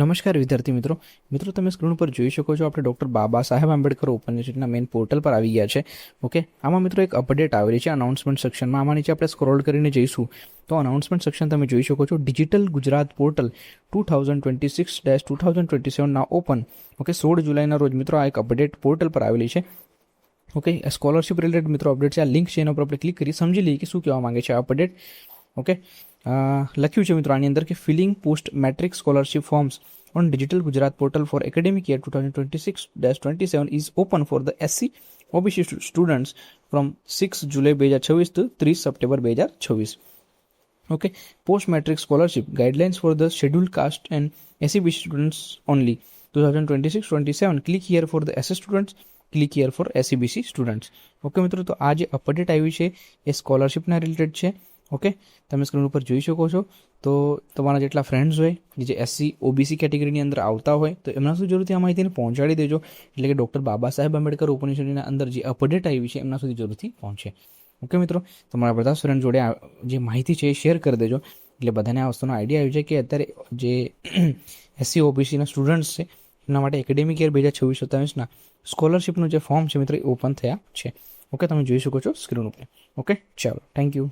નમસ્કાર વિદ્યાર્થી મિત્રો તમે સ્ક્રીન પર જોઈ શકો છો આપણે ડૉક્ટર બાબા સાહેબ આંબેડકર ઓપન યુનિવર્સિટીના મેઇન પોર્ટલ પર આવી ગયા છે. ઓકે, આમાં મિત્રો એક અપડેટ આવેલી છે અનાઉન્સમેન્ટ સેક્શનમાં. આમાં નીચે આપણે સ્ક્રોલ કરીને જઈશું તો અનાઉન્સમેન્ટ સેક્શન તમે જોઈ શકો છો. ડિજિટલ ગુજરાત પોર્ટલ 2026-2027 ના ઓપન. ઓકે, 16 જુલાઈના રોજ મિત્રો આ એક અપડેટ પોર્ટલ પર આવેલી છે. ઓકે, સ્કોલરશિપ રિલેટેડ મિત્રો અપડેટ છે. આ લિંક છે એના પર આપણે ક્લિક કરી સમજી લઈએ કે શું કહેવા માંગે છે આ અપડેટ. ઓકે, લખ્યું છે મિત્રો આની અંદર કે filling post matric scholarship forms on digital Gujarat portal for academic year 2026-27 is open for the SC OBC students from 6 July 2026 to 30 September 2026. Okay, post matric scholarship guidelines for the scheduled caste and SCBC students only 2026-27. click here for the SS students, click here for SCBC students. Okay મિત્રો, તો આ જે update આવી છે એ સ્કોલરશિપના related છે. Okay, તમે screen ઉપર જોઈ શકો છો. તો તમારા જેટલા ફ્રેન્ડ્સ હોય જે SC OBC કેટેગરીની અંદર આવતા હોય તો એમના સુધી જરૂરથી આ માહિતીને પહોંચાડી દેજો. એટલે કે ડૉક્ટર બાબા સાહેબ આંબેડકર ઓપન યુનિવર્સિટીના અંદર જે અપડેટ આવી છે એમના સુધી જરૂરથી પહોંચે. ઓકે મિત્રો, તમારા બધા ફ્રેન્ડ જોડે જે માહિતી છે એ શેર કરી દેજો એટલે બધાને આ વસ્તુનો આઈડિયા આવી જાય કે અત્યારે જે SC OBCના સ્ટુડન્ટ્સ છે એના માટે એકેડેમિક યર 2026-27ના સ્કોલરશિપનું જે ફોર્મ છે મિત્રો એ ઓપન થયા છે. ઓકે, તમે જોઈ શકો છો સ્ક્રીન ઉપર. ઓકે, ચાલો, થેન્ક યુ.